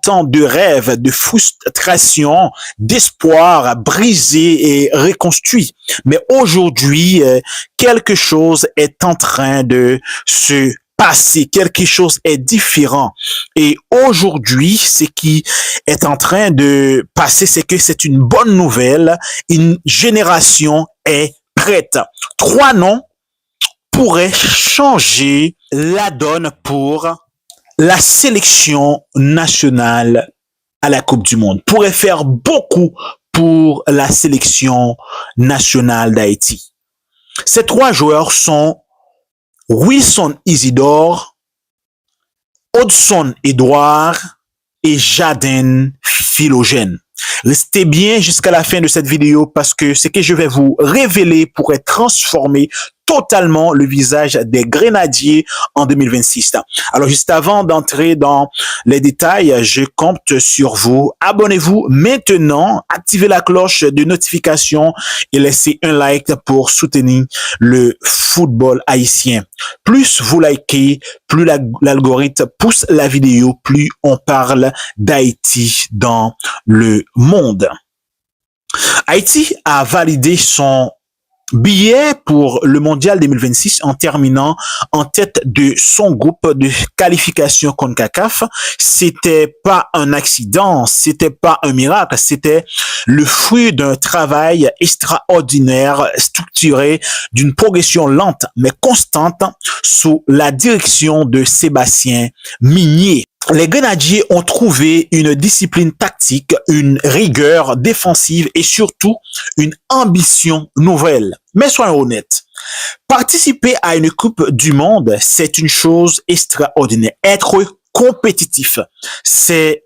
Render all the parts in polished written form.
autant de rêves, de frustrations, d'espoir brisés et reconstruits. Mais aujourd'hui, quelque chose est en train de se passer, quelque chose est différent. Et aujourd'hui, ce qui est en train de passer, c'est que c'est une bonne nouvelle. Une génération est prête. Trois noms pourraient changer la donne pour la sélection nationale à la Coupe du Monde, pourrait faire beaucoup pour la sélection nationale d'Haïti. Ces trois joueurs sont Wilson Isidore, Hudson Edouard et Jaden Philogène. Restez bien jusqu'à la fin de cette vidéo parce que ce que je vais vous révéler pourrait transformer totalement le visage des Grenadiers en 2026. Alors, juste avant d'entrer dans les détails, je compte sur vous. Abonnez-vous maintenant, activez la cloche de notification et laissez un like pour soutenir le football haïtien. Plus vous likez, plus l'algorithme pousse la vidéo, plus on parle d'Haïti dans le monde. Haïti a validé son billet pour le mondial 2026 en terminant en tête de son groupe de qualification CONCACAF. C'était pas un accident, c'était pas un miracle, c'était le fruit d'un travail extraordinaire, structuré, d'une progression lente mais constante sous la direction de Sébastien Migné. Les Grenadiers ont trouvé une discipline tactique, une rigueur défensive et surtout une ambition nouvelle. Mais soyons honnêtes, participer à une Coupe du Monde, c'est une chose extraordinaire. Être compétitif, c'est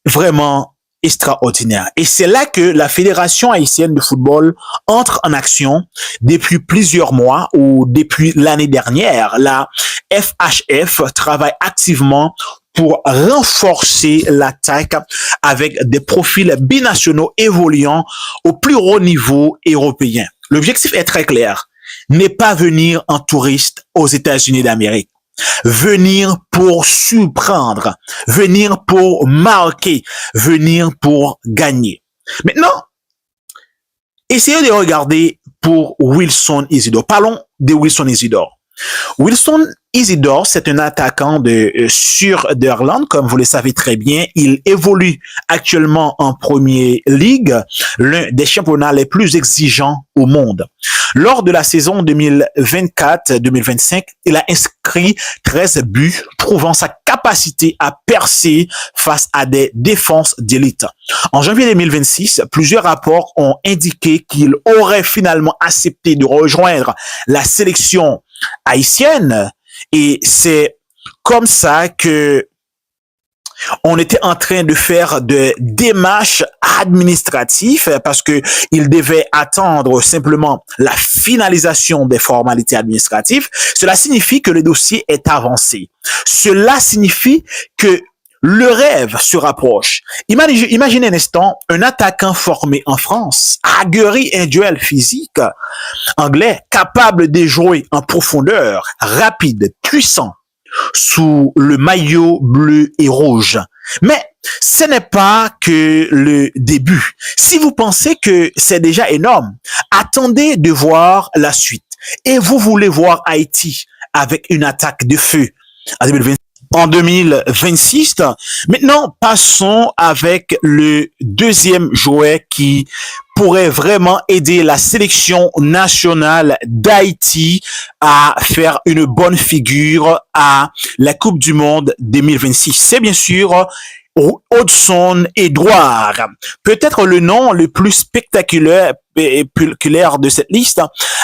vraiment extraordinaire. Et c'est là que la Fédération haïtienne de football entre en action depuis plusieurs mois ou depuis l'année dernière. La FHF travaille activement pour renforcer l'attaque avec des profils binationaux évoluant au plus haut niveau européen. L'objectif est très clair. Ne pas venir en touriste aux États-Unis d'Amérique. Venir pour surprendre, venir pour marquer, venir pour gagner. Maintenant, essayez de regarder pour Wilson Isidore. Parlons de Wilson Isidore. Wilson Isidore, c'est un attaquant de Sunderland, comme vous le savez très bien. Il évolue actuellement en Premier League, l'un des championnats les plus exigeants au monde. Lors de la saison 2024-2025, il a inscrit 13 buts, prouvant sa capacité à percer face à des défenses d'élite. En janvier 2026, plusieurs rapports ont indiqué qu'il aurait finalement accepté de rejoindre la sélection haïtienne. Et c'est comme ça que on était en train de faire des démarches administratives parce que il devait attendre simplement la finalisation des formalités administratives. Cela signifie que le dossier est avancé. Cela signifie que le rêve se rapproche. Imaginez un instant un attaquant formé en France, aguerri un duel physique, anglais, capable de jouer en profondeur, rapide, puissant, sous le maillot bleu et rouge. Mais ce n'est pas que le début. Si vous pensez que c'est déjà énorme, attendez de voir la suite. Et vous voulez voir Haïti avec une attaque de feu en 2026. Maintenant, passons avec le deuxième joueur qui pourrait vraiment aider la sélection nationale d'Haïti à faire une bonne figure à la Coupe du Monde 2026. C'est bien sûr Hudson Edouard. Peut-être le nom le plus spectaculaire de cette liste,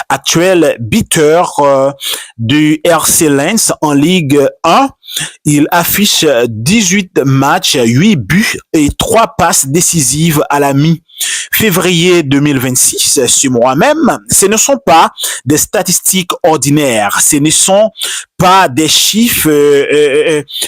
actuel buteur du RC Lens en Ligue 1. Il affiche 18 matchs, 8 buts et 3 passes décisives à la mi-février 2026. Sur moi-même, ce ne sont pas des statistiques ordinaires, ce ne sont pas des chiffres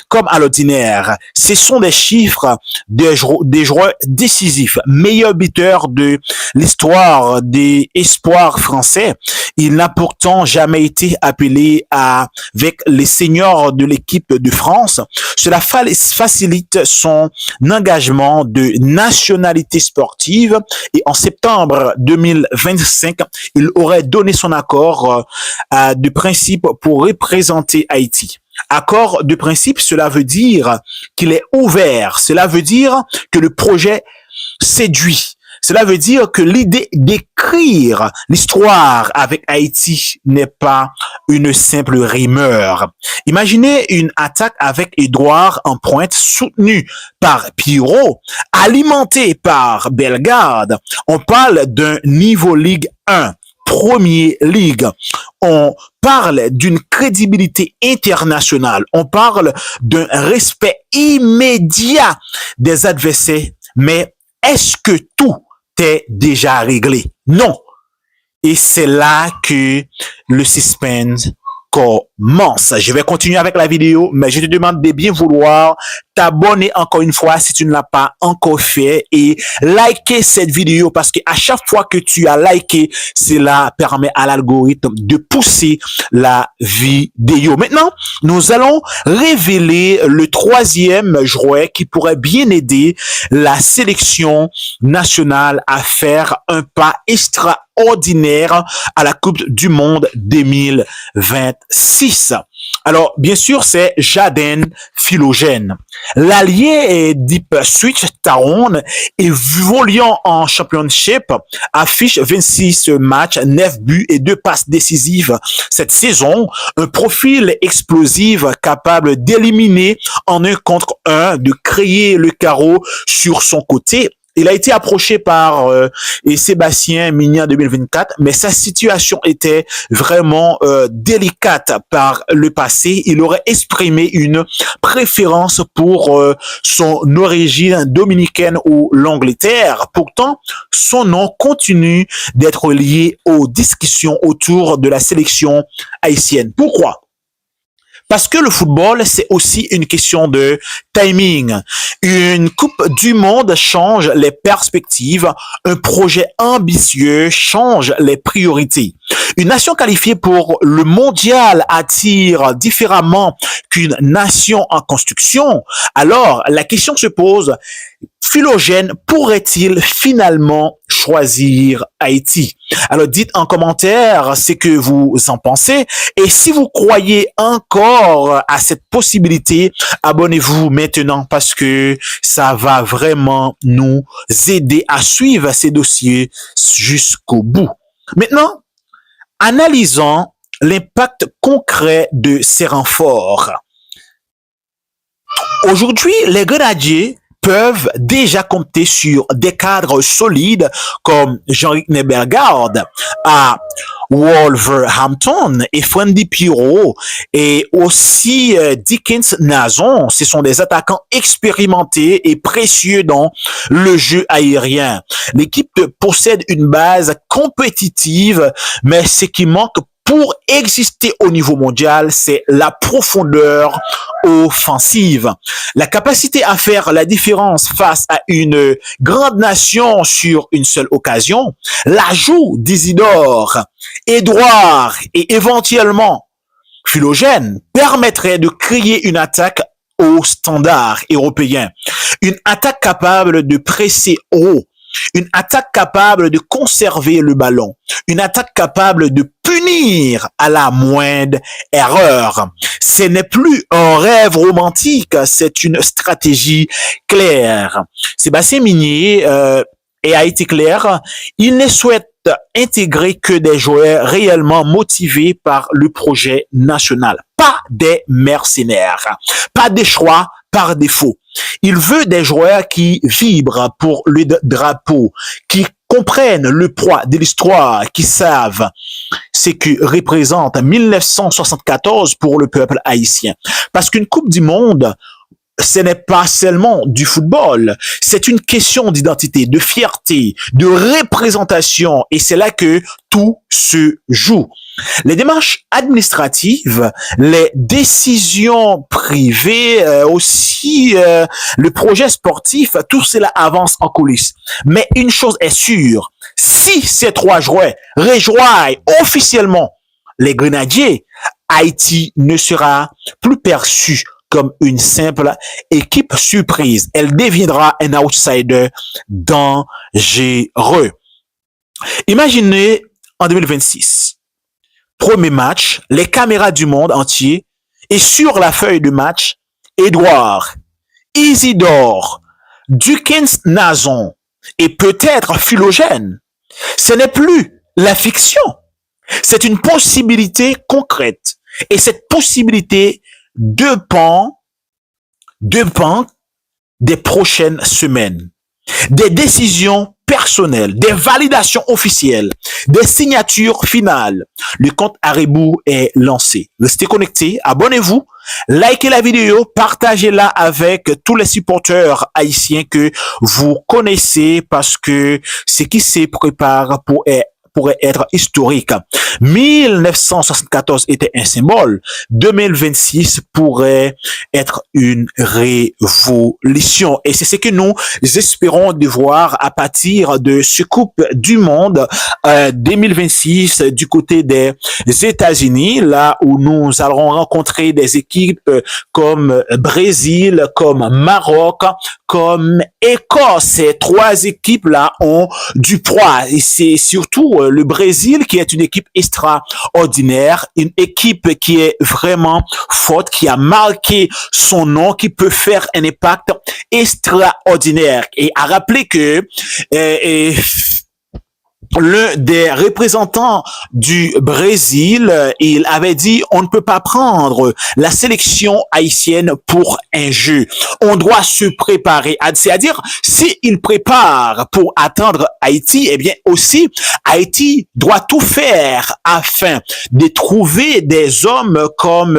comme à l'ordinaire. Ce sont des chiffres des joueurs décisifs, meilleur buteur de l'histoire des espoirs français. Il n'a pourtant jamais été appelé avec les seniors de l'équipe de France. Cela facilite son engagement de nationalité sportive et en septembre 2025, il aurait donné son accord de principe pour représenter Haïti. Accord de principe, cela veut dire qu'il est ouvert. Cela veut dire que le projet séduit. Cela veut dire que l'idée d'écrire l'histoire avec Haïti n'est pas une simple rumeur. Imaginez une attaque avec Edouard en pointe soutenue par Pirot, alimentée par Bellegarde. On parle d'un niveau Ligue 1. Premier Ligue. On parle d'une crédibilité internationale. On parle d'un respect immédiat des adversaires. Mais est-ce que tout est déjà réglé? Non. Et c'est là que le suspense commence. Je vais continuer avec la vidéo, mais je te demande de bien vouloir t'abonner encore une fois si tu ne l'as pas encore fait et liker cette vidéo parce que à chaque fois que tu as liké, cela permet à l'algorithme de pousser la vidéo. Maintenant, nous allons révéler le troisième joueur qui pourrait bien aider la sélection nationale à faire un pas extraordinaire à la Coupe du Monde 2026. Alors, bien sûr, c'est Jaden Philogène. L'allié d'Ipswich Town, évoluant en championship, affiche 26 matchs, 9 buts et 2 passes décisives cette saison. Un profil explosif capable d'éliminer en 1 contre 1, de créer le carreau sur son côté. Il a été approché par Sébastien Migny en 2024, mais sa situation était vraiment délicate par le passé. Il aurait exprimé une préférence pour son origine dominicaine ou l'Angleterre. Pourtant, son nom continue d'être lié aux discussions autour de la sélection haïtienne. Pourquoi? Parce que le football, c'est aussi une question de timing. Une Coupe du Monde change les perspectives. Un projet ambitieux change les priorités. Une nation qualifiée pour le mondial attire différemment qu'une nation en construction. Alors, la question se pose, Philogène pourrait-il finalement choisir Haïti? Alors dites en commentaire ce que vous en pensez et si vous croyez encore à cette possibilité, abonnez-vous maintenant parce que ça va vraiment nous aider à suivre ces dossiers jusqu'au bout. Maintenant, analysons l'impact concret de ces renforts. Aujourd'hui, les Grenadiers peuvent déjà compter sur des cadres solides comme Jean-Luc Bellegarde à Wolverhampton et Frendy Pirot et aussi Dickens Nazon. Ce sont des attaquants expérimentés et précieux dans le jeu aérien. L'équipe possède une base compétitive, mais ce qui manque pour exister au niveau mondial, c'est la profondeur offensive. La capacité à faire la différence face à une grande nation sur une seule occasion. L'ajout d'Isidore, Edouard et éventuellement Philogène permettrait de créer une attaque au standard européen. Une attaque capable de presser haut. Une attaque capable de conserver le ballon. Une attaque capable de punir à la moindre erreur. Ce n'est plus un rêve romantique, c'est une stratégie claire. Sébastien Migny a été clair, il ne souhaite intégrer que des joueurs réellement motivés par le projet national, pas des mercenaires, pas des choix par défaut. Il veut des joueurs qui vibrent pour le drapeau, qui comprennent le poids de l'histoire, qui savent ce que représente 1974 pour le peuple haïtien. Parce qu'une Coupe du Monde, ce n'est pas seulement du football, c'est une question d'identité, de fierté, de représentation, et c'est là que tout se joue. Les démarches administratives, les décisions privées, aussi le projet sportif, tout cela avance en coulisses. Mais une chose est sûre, Si ces trois joueurs rejoignent officiellement les Grenadiers, Haïti ne sera plus perçue comme une simple équipe surprise. Elle deviendra un outsider dangereux. Imaginez en 2026, premier match, les caméras du monde entier et sur la feuille de match, Edouard, Isidore, Dukins Nazon et peut-être Philogène. Ce n'est plus la fiction, c'est une possibilité concrète. Et cette possibilité dépend des prochaines semaines, des décisions personnelles, des validations officielles, des signatures finales. Le compte à rebours est lancé. Restez connectés, abonnez-vous, likez la vidéo, partagez-la avec tous les supporters haïtiens que vous connaissez parce que ce qui se prépare pourrait être historique. 1974 était un symbole. 2026 pourrait être une révolution. Et c'est ce que nous espérons de voir à partir de ce Coupe du Monde 2026 du côté des États-Unis, là où nous allons rencontrer des équipes comme Brésil, comme Maroc, comme Écosse. Ces trois équipes-là ont du poids. Et c'est surtout le Brésil qui est une équipe extraordinaire, une équipe qui est vraiment forte, qui a marqué son nom, qui peut faire un impact extraordinaire. Et à rappeler que l'un des représentants du Brésil, il avait dit on ne peut pas prendre la sélection haïtienne pour un jeu. On doit se préparer. C'est-à-dire, s'il prépare pour attendre Haïti, eh bien aussi, Haïti doit tout faire afin de trouver des hommes comme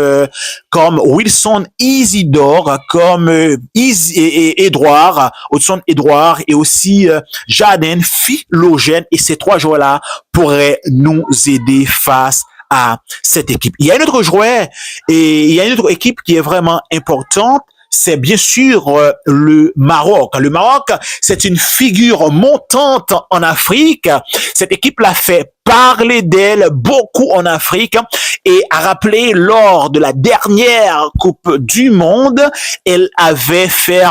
Wilson Isidore, comme Edouard, Hudson Edouard et aussi Jaden Philogène, et ces trois joueurs-là pourraient nous aider face à cette équipe. Il y a un autre joueur et il y a une autre équipe qui est vraiment importante. C'est bien sûr le Maroc. Le Maroc, c'est une figure montante en Afrique. Cette équipe-là fait parler d'elle beaucoup en Afrique et a rappelé lors de la dernière Coupe du Monde, elle avait fait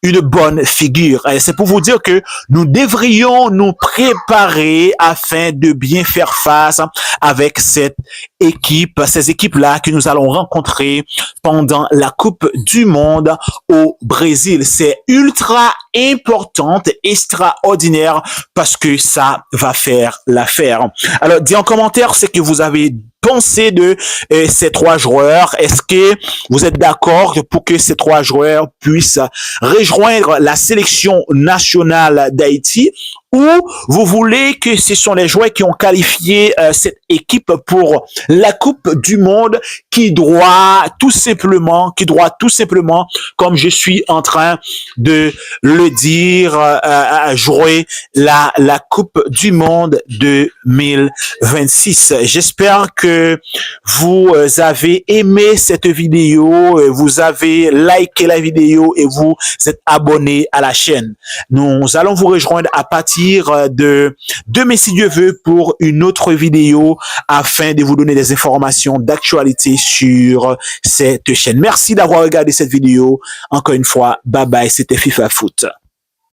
une bonne figure. C'est pour vous dire que nous devrions nous préparer afin de bien faire face avec cette équipe, ces équipes-là que nous allons rencontrer pendant la Coupe du Monde au Brésil. C'est ultra importante, extraordinaire parce que ça va faire l'affaire. Alors, dis en commentaire ce que vous avez pensé de ces trois joueurs. Est-ce que vous êtes d'accord pour que ces trois joueurs puissent rejoindre la sélection nationale d'Haïti, ou vous voulez que ce sont les joueurs qui ont qualifié cette équipe pour la Coupe du Monde qui doit tout simplement, comme je suis en train de le dire, jouer la Coupe du Monde 2026. J'espère que vous avez aimé cette vidéo, vous avez liké la vidéo et vous êtes abonné à la chaîne. Nous allons vous rejoindre à partir de demain si Dieu veut pour une autre vidéo afin de vous donner des informations d'actualité sur cette chaîne. Merci d'avoir regardé cette vidéo. Encore une fois, bye bye, c'était FIFA Foot.